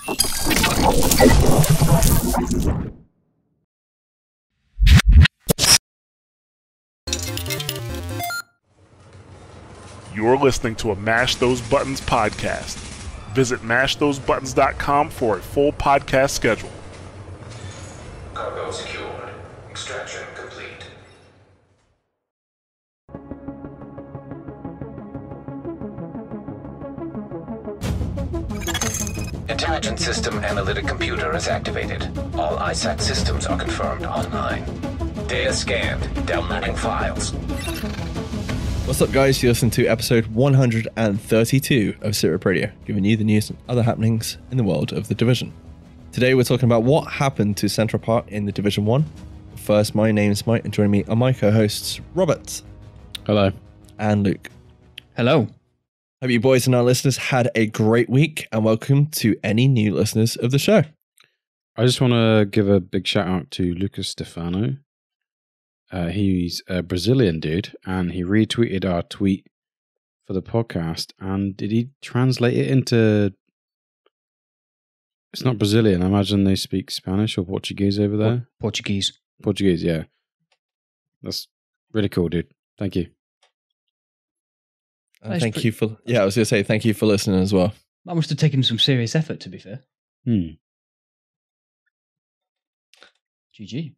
You're listening to a Mash Those Buttons podcast. Visit mashthosebuttons.com for a full podcast schedule. Cargo secured. Extraction complete. Intelligence system analytic computer is activated. All ISAC systems are confirmed online. Data scanned. Downloading files. What's up, guys? You're listening to episode 132 of SITREP Radio, giving you the news and other happenings in the world of The Division. Today, we're talking about what happened to Central Park in The Division 1. First, my name is Mike, and joining me are my co-hosts, Robert. Hello. And Luke. Hello. Hope you boys and our listeners had a great week, and welcome to any new listeners of the show. I just want to give a big shout out to Lucas Stefano. He's a Brazilian dude, and he retweeted our tweet for the podcast. And did he translate it into... It's not Brazilian. I imagine they speak Spanish or Portuguese over there. Portuguese. Portuguese, yeah. That's really cool, dude. Thank you. Thank you for... Yeah, I was going to say thank you for listening as well. That must have taken some serious effort, to be fair. GG.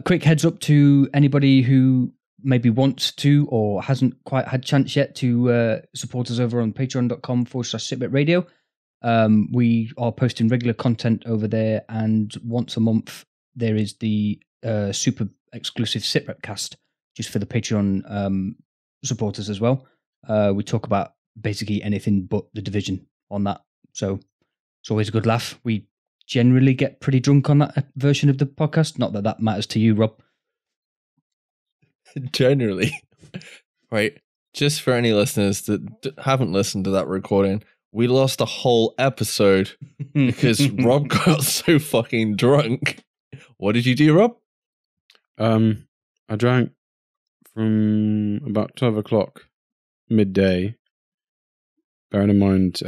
Quick heads up to anybody who maybe wants to or hasn't quite had chance yet to support us over on patreon.com/SITREP Radio. We are posting regular content over there, and once a month there is the super exclusive SITREP cast just for the Patreon supporters as well. We talk about basically anything but The Division on that, so it's always a good laugh. We generally get pretty drunk on that version of the podcast. Not that that matters to you, Rob. Generally. Right. Just for any listeners that haven't listened to that recording, we lost a whole episode because Rob got so fucking drunk. What did you do, Rob? I drank from about 12 o'clock midday. Bearing in mind,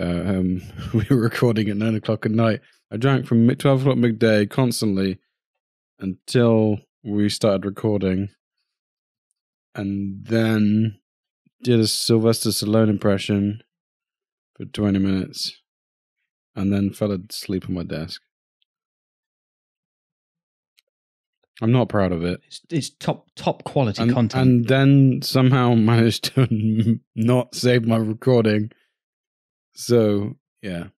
we were recording at 9 o'clock at night. I drank from 12 o'clock midday constantly until we started recording, and then did a Sylvester Stallone impression for 20 minutes, and then fell asleep on my desk. I'm not proud of it. It's top quality content. And then somehow managed to not save my recording. So, yeah.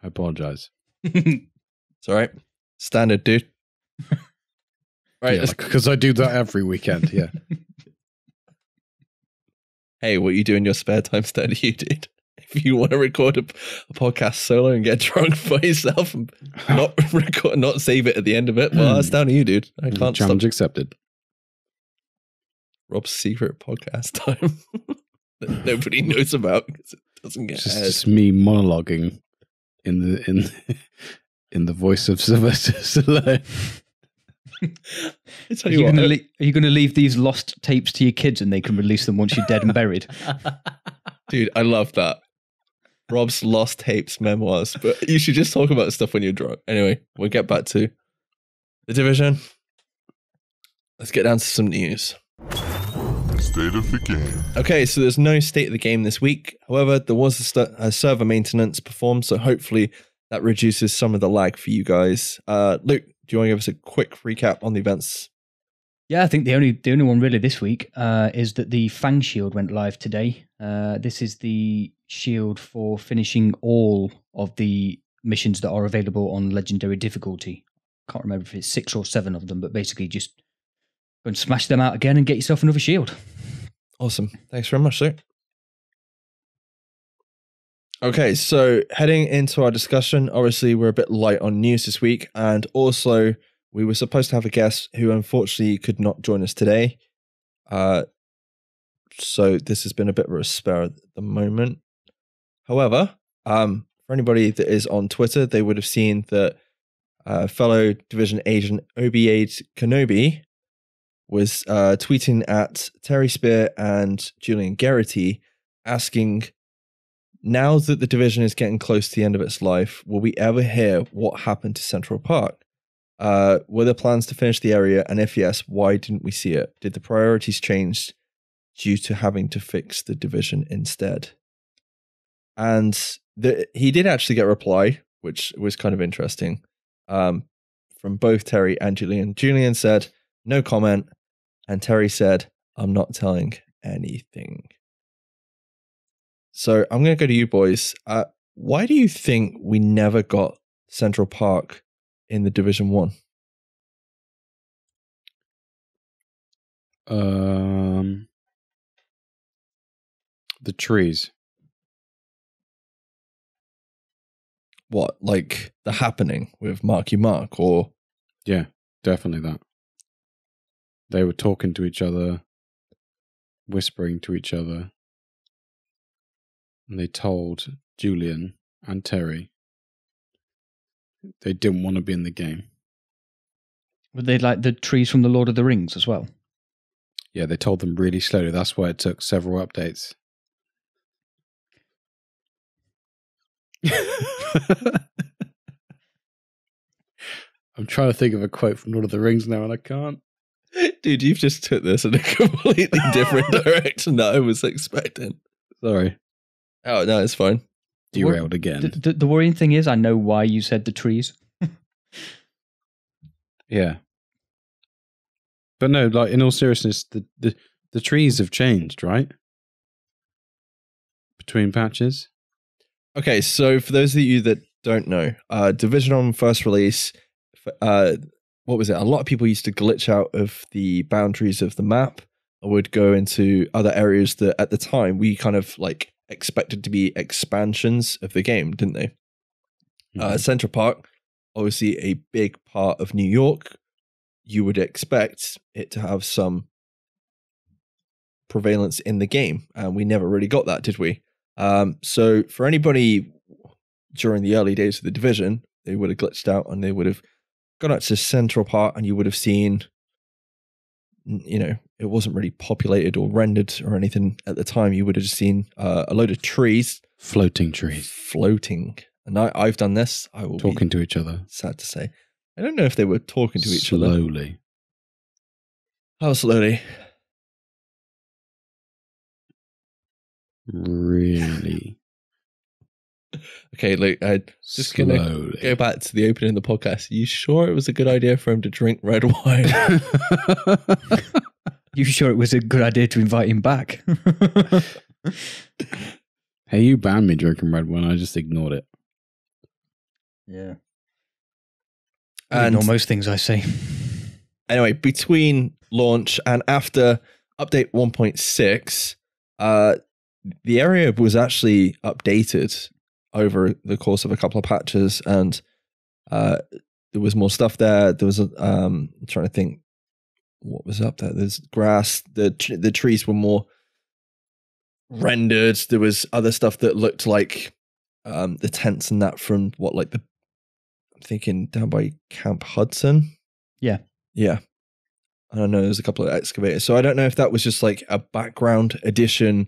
I apologize. It's all right. Standard, dude. Right. Because I do that every weekend, yeah. Hey, what you do in your spare time, stand you, dude. If you want to record a podcast solo and get drunk by yourself and not save it at the end of it, well, that's down to you, dude. I can't Challenge accepted. Rob's secret podcast time that nobody knows about because it doesn't get aired. Just me monologuing in the voice of Sylvester Stallone. Are you going to leave these lost tapes to your kids and they can release them once you're dead and buried? Dude, I love that. Rob's lost tapes memoirs, but you should just talk about stuff when you're drunk. Anyway, we'll get back to The Division. Let's get down to some news. State of the game. Okay, so there's no state of the game this week. However, there was a server maintenance performed, so hopefully that reduces some of the lag for you guys. Luke, do you want to give us a quick recap on the events? Yeah, I think the only one really this week is that the Fang Shield went live today. This is the shield for finishing all of the missions that are available on Legendary difficulty. Can't remember if it's 6 or 7 of them, but basically just go and smash them out again and get yourself another shield. Awesome. Thanks very much, Luke. Okay, so heading into our discussion, obviously we're a bit light on news this week, and also we were supposed to have a guest who unfortunately could not join us today. So this has been a bit of a spare at the moment. However, for anybody that is on Twitter, they would have seen that fellow Division agent Obi-Ade Kenobi was tweeting at Terry Spear and Julian Garrity asking now that the Division is getting close to the end of its life, will we ever hear what happened to Central Park? Were there plans to finish the area? And if yes, why didn't we see it? Did the priorities change due to having to fix the Division instead? And he did actually get a reply, which was kind of interesting, from both Terry and Julian. Julian said, no comment. And Terry said, I'm not telling anything. So I'm going to go to you boys. Why do you think we never got Central Park in the Division 1? The trees. What, like The Happening with Marky Mark, or? Yeah, definitely that. They were talking to each other, whispering to each other, and they told Julian and Terry they didn't want to be in the game. Were they like the trees from the Lord of the Rings as well? Yeah, they told them really slowly. That's why it took several updates. I'm trying to think of a quote from Lord of the Rings now, and I can't. Dude, you've just took this in a completely different direction that I was expecting. Sorry. Oh, no, it's fine. Derailed again. The worrying thing is, I know why you said the trees. Yeah. But no, like, in all seriousness, the trees have changed, right? Between patches. Okay, so for those of you that don't know, Division on first release, what was it? A lot of people used to glitch out of the boundaries of the map or would go into other areas that at the time we kind of like expected to be expansions of the game, didn't they? Mm-hmm. Central Park, obviously a big part of New York. You would expect it to have some prevalence in the game, and we never really got that, did we? So for anybody during the early days of the Division, they would have glitched out and they would have gone out to Central Park, and you would have seen, you know, it wasn't really populated or rendered or anything at the time. You would have just seen a load of trees. Floating trees. Floating. And I've done this. I will talking to each other. Sad to say. I don't know if they were talking to each other. Slowly. How slowly? Really? Okay, look, I'm just going to go back to the opening of the podcast. Are you sure it was a good idea for him to drink red wine? You sure it was a good idea to invite him back? Hey, you banned me drinking red wine. I just ignored it. Yeah. I ignore most things I say. Anyway, between launch and after update 1.6, the area was actually updated over the course of a couple of patches, and there was more stuff there. There was I'm trying to think what was up there. There's grass. The trees were more rendered. There was other stuff that looked like the tents and that from what, like, I'm thinking down by Camp Hudson. Yeah. I don't know. There's a couple of excavators, so I don't know if that was just like a background addition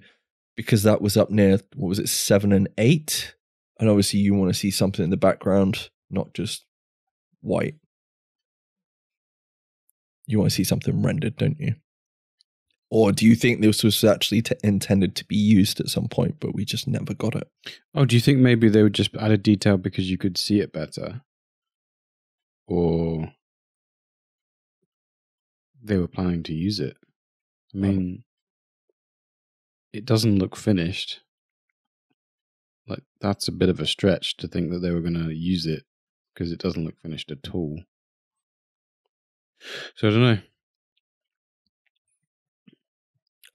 because that was up near, what was it, 7 and 8. And obviously you want to see something in the background, not just white. You want to see something rendered, don't you? Or do you think this was actually intended to be used at some point, but we just never got it? Oh, do you think maybe they would just add a detail because you could see it better? Or they were planning to use it? I mean, it doesn't look finished. Like, that's a bit of a stretch to think that they were going to use it because it doesn't look finished at all. So I don't know.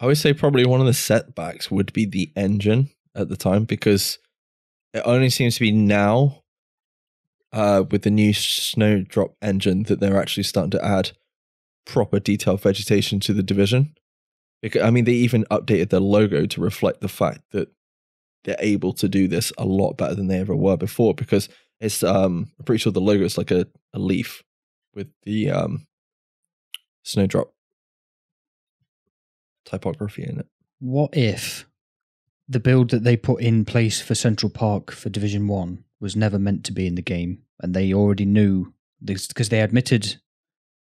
I would say probably one of the setbacks would be the engine at the time, because it only seems to be now with the new Snowdrop engine that they're actually starting to add proper detailed vegetation to the Division. Because, I mean, they even updated their logo to reflect the fact that they're able to do this a lot better than they ever were before, because it's I'm pretty sure the logo is like a leaf with the Snowdrop typography in it. What if the build that they put in place for Central Park for Division 1 was never meant to be in the game, and they already knew this because they admitted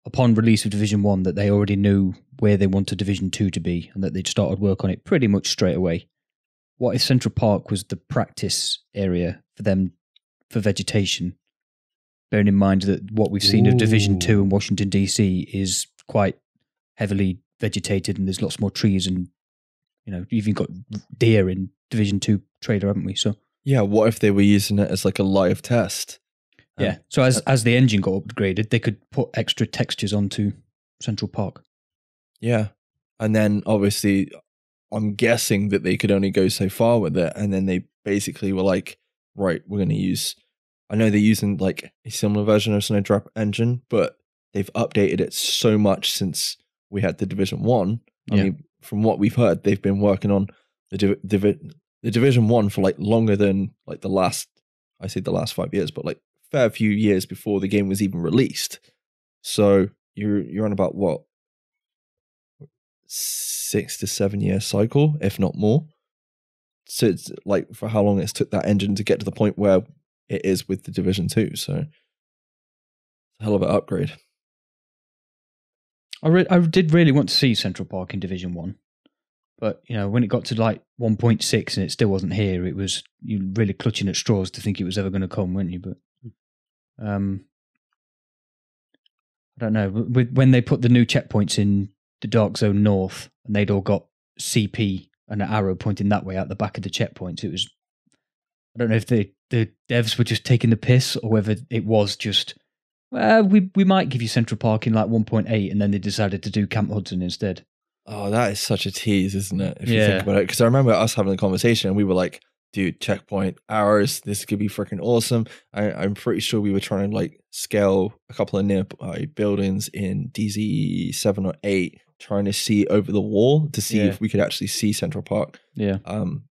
upon release of Division 1 that they already knew where they wanted Division 2 to be and that they'd started work on it pretty much straight away. What if Central Park was the practice area for them for vegetation? Bearing in mind that what we've seen of Division 2 in Washington, D.C. is quite heavily vegetated and there's lots more trees and, you know, you've even got deer in Division 2 trailer, haven't we? So yeah, what if they were using it as like a live test? Yeah, so as the engine got upgraded, they could put extra textures onto Central Park. Yeah, and then obviously I'm guessing that they could only go so far with it, and then they basically were like, right, we're going to use, I know they're using like a similar version of Snowdrop engine, but they've updated it so much since we had the Division 1. I mean, from what we've heard, they've been working on the Division 1 for like longer than like the last 5 years, but like fair few years before the game was even released. So you're on about what, 6 to 7 year cycle, if not more. So it's like for how long it's took that engine to get to the point where it is with the Division 2. So it's a hell of an upgrade. I did really want to see Central Park in Division 1. But, you know, when it got to like 1.6 and it still wasn't here, it was you really clutching at straws to think it was ever going to come, weren't you? But I don't know. When they put the new checkpoints in the Dark Zone North and they'd all got CP and an arrow pointing that way out the back of the checkpoints, it was, I don't know if the devs were just taking the piss or whether it was just, well, we might give you Central Park in like 1.8 and then they decided to do Camp Hudson instead. Oh, that is such a tease, isn't it? If you think about it. Because I remember us having a conversation and we were like, dude, checkpoint, arrows, this could be freaking awesome. I'm pretty sure we were trying to like scale a couple of nearby buildings in DZ 7 or 8, trying to see over the wall to see if we could actually see Central Park. Yeah.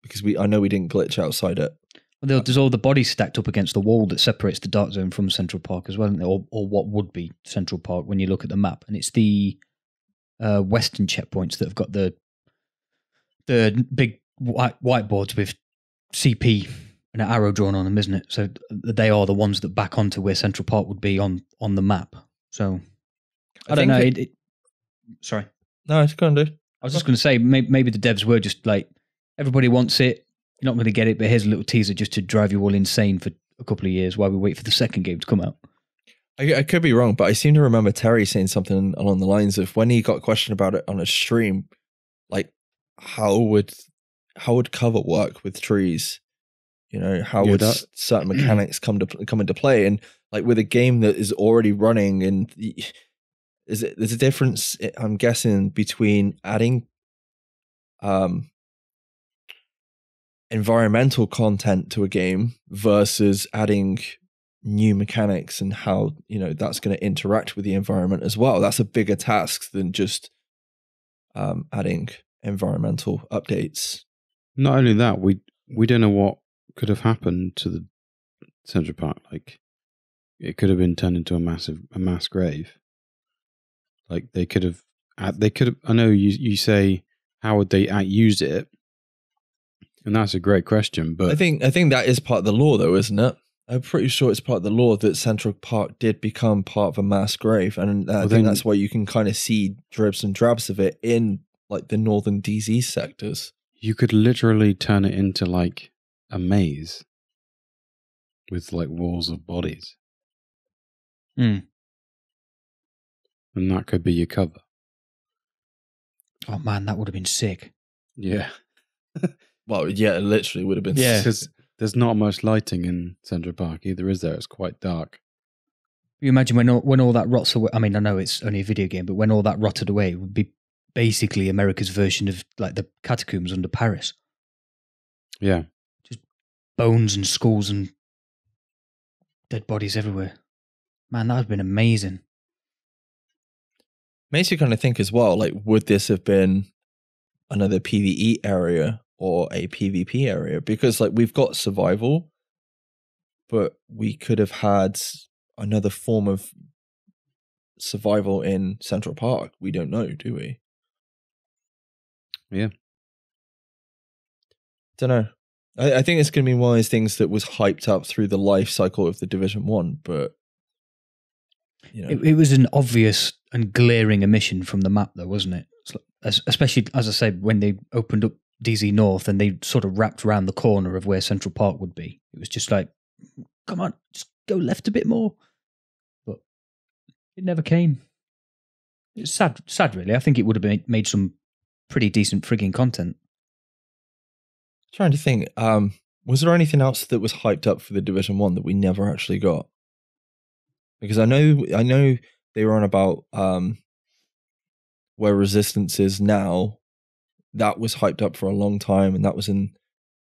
Because I know we didn't glitch outside it. Well, there's all the bodies stacked up against the wall that separates the Dark Zone from Central Park as well, isn't there? Or what would be Central Park when you look at the map. And it's the western checkpoints that have got the big whiteboards with CP and an arrow drawn on them, isn't it? So they are the ones that back onto where Central Park would be on the map. So I don't know. Sorry. No, it's going to do. I was just going to say maybe the devs were just like, everybody wants it. You're not going to get it, but here's a little teaser just to drive you all insane for a couple of years while we wait for the second game to come out. I could be wrong, but I seem to remember Terry saying something along the lines of when he got questioned about it on a stream, like how would cover work with trees? You know, how would certain mechanics come into play? And like with a game that is already running, and there's a difference, I'm guessing, between adding environmental content to a game versus adding new mechanics and how, you know, that's going to interact with the environment as well. That's a bigger task than just adding environmental updates. Not only that, we don't know what could have happened to the Central Park. Like, it could have been turned into a mass grave. Like they could have. I know you say, how would they use it? And that's a great question. But I think that is part of the law, though, isn't it? I'm pretty sure it's part of the law that Central Park did become part of a mass grave, and I think that's why you can kind of see dribs and drabs of it in like the northern DZ sectors. You could literally turn it into like a maze with like walls of bodies. Mm. And that could be your cover. Oh man, that would have been sick. Yeah. Well, yeah, it literally would have been. Yeah, because there's not much lighting in Central Park either, is there? It's quite dark. You imagine when all that rots away. I mean, I know it's only a video game, but when all that rotted away, it would be basically America's version of like the catacombs under Paris. Yeah. Just bones and skulls and dead bodies everywhere. Man, that would have been amazing. Makes you kind of think as well, like, would this have been another PvE area or a PvP area? Because like we've got survival, but we could have had another form of survival in Central Park. We don't know, do we? Yeah. don't know. I think it's going to be one of those things that was hyped up through the life cycle of the Division 1, but you know. It was an obvious and glaring omission from the map, though, wasn't it? Especially, as I said, when they opened up DZ North and they sort of wrapped around the corner of where Central Park would be. It was just like, come on, just go left a bit more. But it never came. It's sad, really. I think it would have made some pretty decent frigging content. Trying to think, was there anything else that was hyped up for the Division 1 that we never actually got? Because I know they were on about where Resistance is now. That was hyped up for a long time, and that was in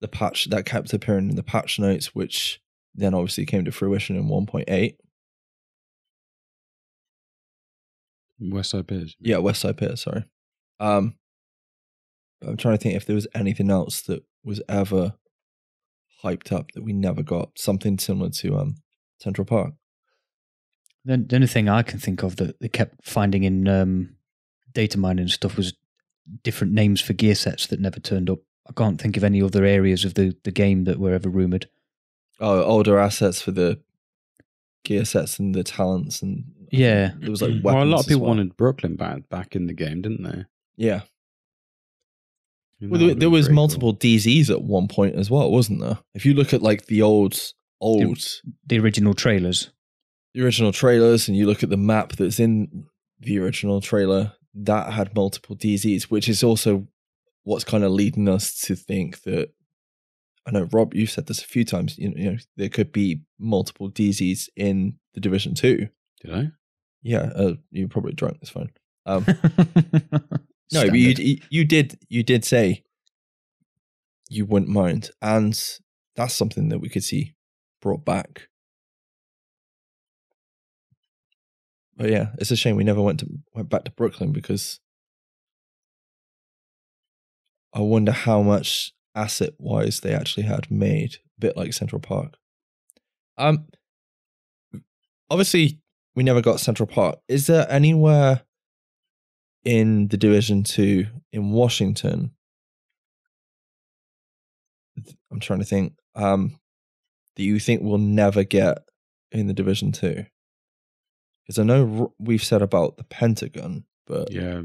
the patch that kept appearing in the patch notes, which then obviously came to fruition in 1.8. Westside Piers. Yeah, Westside Piers, sorry. I'm trying to think if there was anything else that was ever hyped up that we never got. Something similar to Central Park. The only thing I can think of that they kept finding in data mining and stuff was different names for gear sets that never turned up. I can't think of any other areas of the game that were ever rumoured. Oh, older assets for the gear sets and the talents, and yeah, there was like weapons. Well, a lot of people as well. wanted Brooklyn back in the game, didn't they? Yeah. And Well, that would've there been was pretty multiple DZs at one point as well, wasn't there? If you look at like the old the original trailers. the original trailers, and you look at the map that's in the original trailer, that had multiple DZs, which is also what's kind of leading us to think that, I know, Rob, you've said this a few times, you know, there could be multiple DZs in the Division 2. Did I? Yeah, you're probably drunk, it's fine. No, but you did say you wouldn't mind, and that's something that we could see brought back. But yeah, it's a shame we never went back to Brooklyn, because I wonder how much asset wise they actually had made, a bit like Central Park. Obviously we never got Central Park. Is there anywhere in the Division 2 in Washington, I'm trying to think, that you think we'll never get in the Division 2? Because I know we've said about the Pentagon, but Yeah,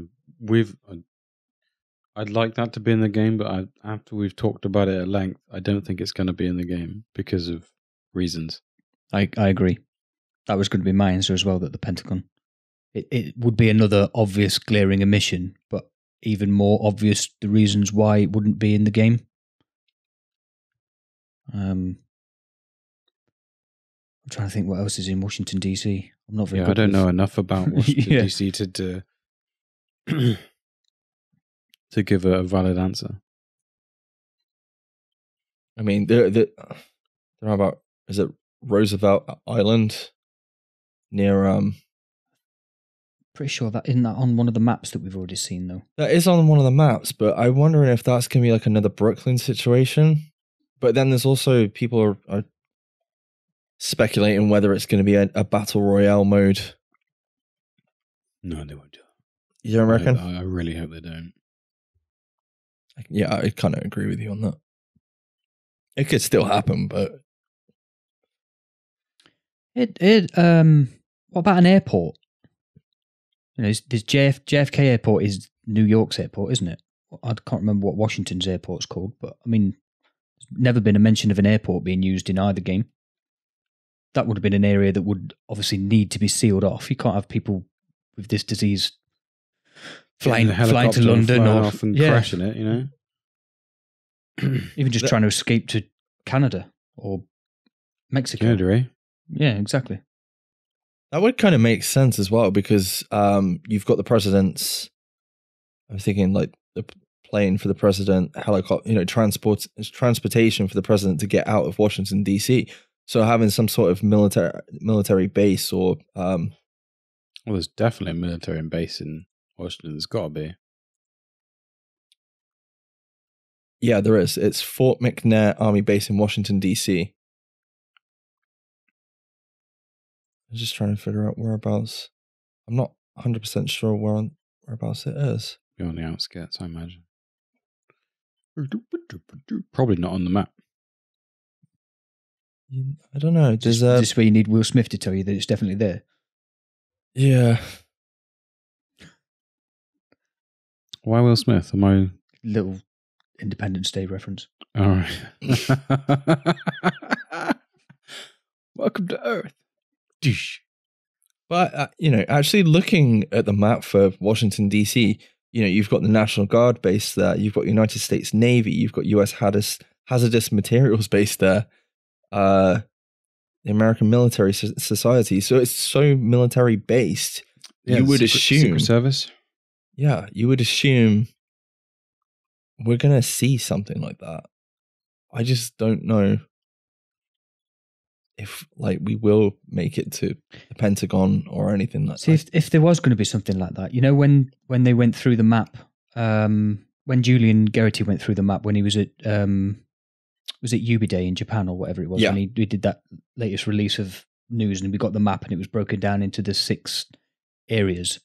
I'd like that to be in the game, but after we've talked about it at length, I don't think it's going to be in the game because of reasons. I agree. That was going to be my answer as well, that the Pentagon. It would be another obvious glaring omission, but even more obvious the reasons why it wouldn't be in the game. I'm trying to think what else is in Washington, D.C. I'm not very good I don't with- know enough about Washington, Yeah. D.C. to give a valid answer. I mean, they're about, is it Roosevelt Island near Pretty sure that isn't that on one of the maps that we've already seen, though. that is on one of the maps, but I'm wondering if that's gonna be like another Brooklyn situation. But then there's also people are speculating whether it's going to be a battle royale mode. No, they won't do it. You don't reckon? I really hope they don't. Yeah, I kind of agree with you on that. It could still happen, but what about an airport? You know, there's JFK Airport is New York's airport, isn't it? I can't remember what Washington's airport's called, but I mean, there's never been a mention of an airport being used in either game. That would have been an area that would obviously need to be sealed off. You can't have people with this disease flying to London or off and crashing it, you know? Even just trying to escape to Canada or Mexico. Canada, eh? Yeah, exactly. that would kind of make sense as well, because you've got the president's, I'm thinking like the plane for the president, helicopter, you know, transportation for the president to get out of Washington, D.C. So having some sort of military base or Well, there's definitely a military base in Washington. There's got to be. yeah, there is. It's Fort McNair Army Base in Washington, D.C. I'm just trying to figure out whereabouts. I'm not 100% sure whereabouts it is. Be on the outskirts, I imagine. Probably not on the map. I don't know. There's This way you need Will Smith to tell you that it's definitely there. Yeah. Why Will Smith? Am I... Little Independence Day reference. All right. Welcome to Earth. But, actually looking at the map for Washington, D.C., you've got the National Guard base there. You've got United States Navy. You've got U.S. hazardous materials base there. The American Military Society. So it's so military based. Yeah, you would assume. Secret Service. Yeah, you would assume we're going to see something like that. I just don't know if we will make it to the Pentagon or anything like that. If there was going to be something like that, when they went through the map, when Julian Gerety went through the map when he was at was it Ubi Day in Japan or whatever it was, when he did that latest release of news, and we got the map and it was broken down into the 6 areas.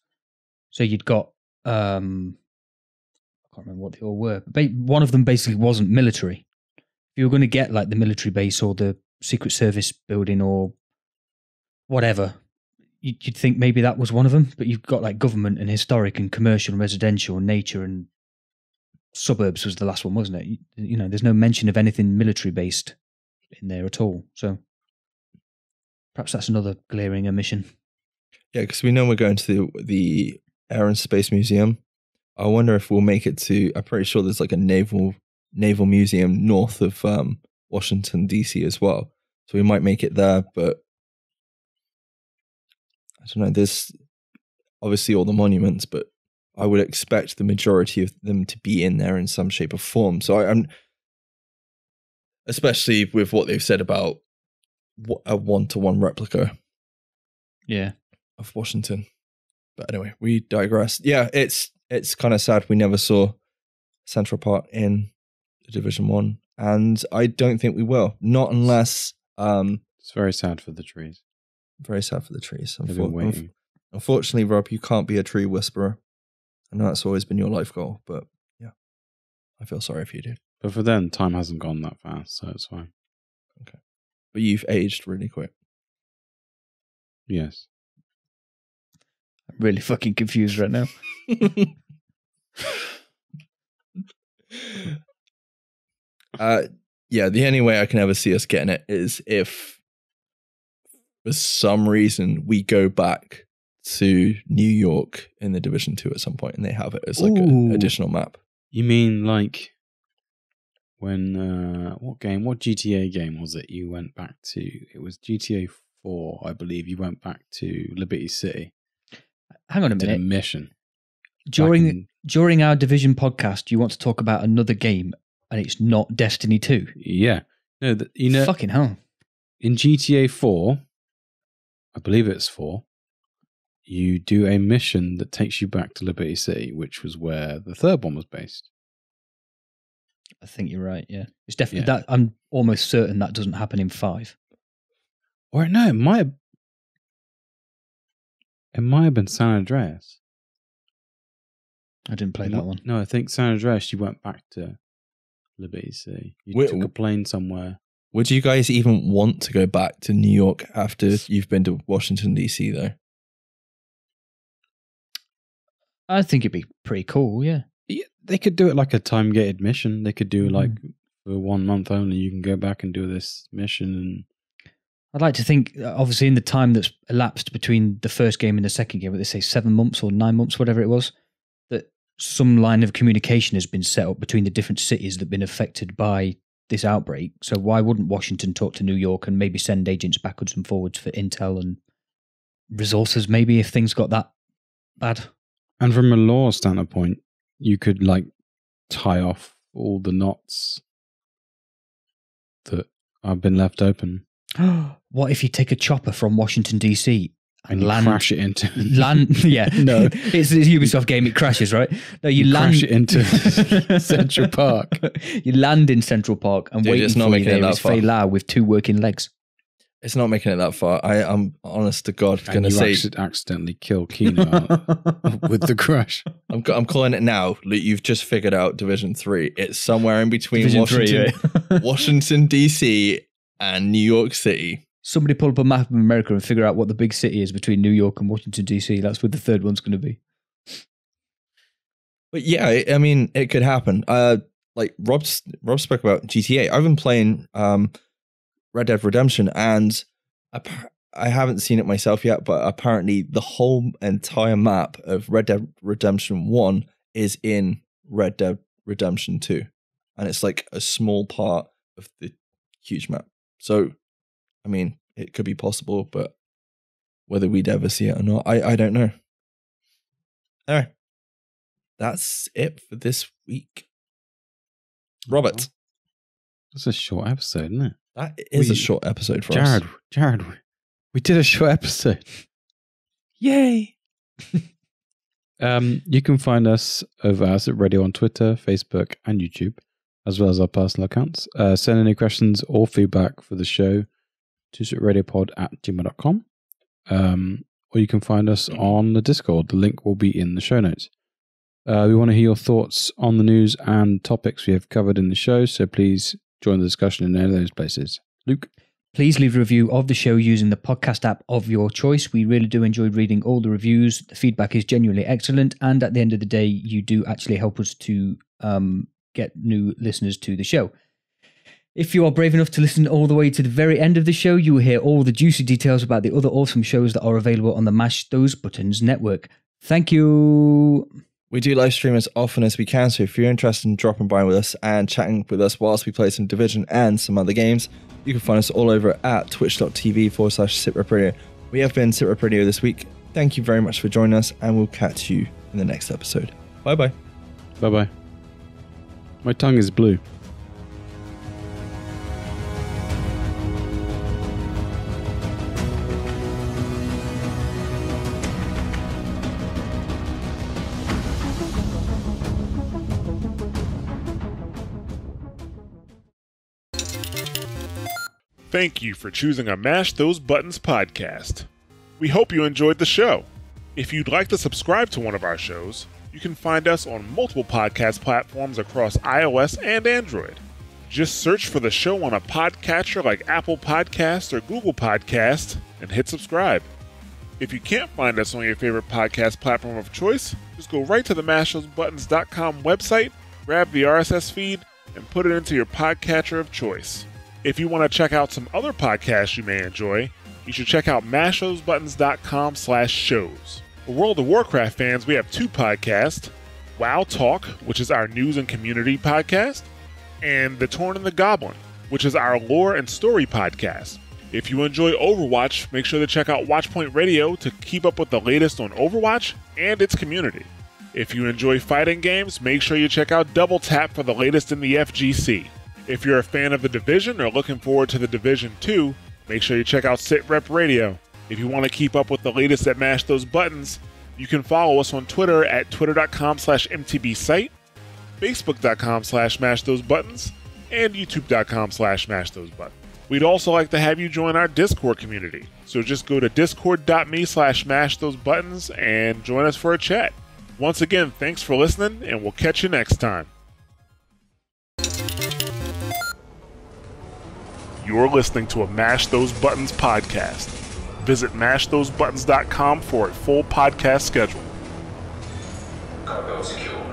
So you'd got I can't remember what they all were, but one of them basically wasn't military. If you were going to get the military base or the Secret Service building or whatever, you'd think maybe that was one of them, but you've got government and historic and commercial and residential and nature and suburbs was the last one, wasn't it? There's no mention of anything military based in there at all. So perhaps that's another glaring omission. Yeah, because we know we're going to the Air and Space Museum. I wonder if we'll make it to. I'm pretty sure there's a naval museum north of Washington DC as well. So we might make it there, but I don't know. There's obviously all the monuments, but I would expect the majority of them to be in there in some shape or form. So I'm, especially with what they've said about a 1-to-1 replica, of Washington. But anyway, we digress. Yeah, it's kind of sad we never saw Central Park in Division 1, and I don't think we will. Not unless it's very sad for the trees. Very sad for the trees. They've been waiting. Unfortunately, Rob, you can't be a tree whisperer. I know that's always been your life goal, but yeah, I feel sorry if you did. But for them, time hasn't gone that fast, so it's fine. Okay. But you've aged really quick. Yes. I'm really fucking confused right now. Yeah, the only way I can ever see us getting it is if for some reason we go back to New York in the Division 2 at some point and they have it as an additional map. You mean when what GTA game was it you went back to? It was GTA 4, I believe. You went back to Liberty City. Hang on a minute. Did a mission. During our Division podcast, you want to talk about another game and it's not Destiny 2. Yeah. No, fucking hell. In GTA 4, I believe it's 4, you do a mission that takes you back to Liberty City, which was where the third one was based. I think you're right, yeah. It's definitely that. I'm almost certain that doesn't happen in 5. Or no, it might have been San Andreas. I didn't play that one. No, I think San Andreas, you went back to Liberty City. You took a plane somewhere. Would you guys even want to go back to New York after you've been to Washington, D.C., though? I think it'd be pretty cool, yeah. They could do it like a time-gated mission. They could do for 1 month only, you can go back and do this mission. And I'd like to think, obviously, in the time that's elapsed between the first game and the second game, what they say, 7 months or 9 months, whatever it was, that some line of communication has been set up between the different cities that have been affected by this outbreak. So why wouldn't Washington talk to New York and maybe send agents backwards and forwards for intel and resources, maybe, if things got that bad? And from a law standpoint, you could tie off all the knots that have been left open. What if you take a chopper from Washington, D.C. and crash it into... Yeah. No. It's a Ubisoft game, it crashes, right? No, you crash it into Central Park. You land in Central Park and waiting for you there is Fei Lao with 2 working legs. It's not making it that far. I'm honest to God going to say accidentally kill Kino with the crash. I'm calling it now. You've just figured out Division 3. It's somewhere in between Division 3, Washington DC and New York City. Somebody pull up a map of America and figure out what the big city is between New York and Washington DC. That's where the third one's going to be. But yeah, I mean, it could happen. Like Rob spoke about GTA. I've been playing Red Dead Redemption, and I haven't seen it myself yet, but apparently the whole entire map of Red Dead Redemption 1 is in Red Dead Redemption 2. And it's like a small part of the huge map. So, I mean, it could be possible, but whether we'd ever see it or not, I don't know. All right. That's it for this week. Robert. That's a short episode, isn't it? That is a short episode for us. Jared, we did a short episode. Yay! You can find us over at SITREP Radio on Twitter, Facebook, and YouTube, as well as our personal accounts. Send any questions or feedback for the show to sitradiopod@gmail.com. Or you can find us on the Discord. The link will be in the show notes. We want to hear your thoughts on the news and topics we have covered in the show, so please join the discussion in any of those places. Luke? Please leave a review of the show using the podcast app of your choice. We really do enjoy reading all the reviews. The feedback is genuinely excellent, and at the end of the day, you do actually help us to get new listeners to the show. If you are brave enough to listen all the way to the very end of the show, you will hear all the juicy details about the other awesome shows that are available on the Mash Those Buttons network. Thank you. We do live stream as often as we can, so if you're interested in dropping by with us and chatting with us whilst we play some Division and some other games, you can find us all over at twitch.tv/SITREP Radio. We have been SITREP Radio this week. Thank you very much for joining us, and we'll catch you in the next episode. Bye-bye. Bye-bye. My tongue is blue. Thank you for choosing a Mash Those Buttons podcast. We hope you enjoyed the show. If you'd like to subscribe to one of our shows, you can find us on multiple podcast platforms across iOS and Android. Just search for the show on a podcatcher like Apple Podcasts or Google Podcasts and hit subscribe. If you can't find us on your favorite podcast platform of choice, just go right to the mashthosebuttons.com website, grab the RSS feed, and put it into your podcatcher of choice. If you want to check out some other podcasts you may enjoy, you should check out mashthosebuttons.com/shows. For World of Warcraft fans, we have two podcasts, WoW Talk, which is our news and community podcast, and The Torn and the Goblin, which is our lore and story podcast. If you enjoy Overwatch, make sure to check out Watchpoint Radio to keep up with the latest on Overwatch and its community. If you enjoy fighting games, make sure you check out Double Tap for the latest in the FGC. If you're a fan of The Division or looking forward to The Division 2, make sure you check out SITREP Radio. If you want to keep up with the latest at Mash Those Buttons, you can follow us on Twitter at twitter.com/mtbsite, facebook.com/mashthosebuttons, and youtube.com/mashthosebuttons. We'd also like to have you join our Discord community, so just go to discord.me/mashthosebuttons and join us for a chat. Once again, thanks for listening, and we'll catch you next time. You're listening to a Mash Those Buttons podcast. Visit mashthosebuttons.com for a full podcast schedule. Cargo secure.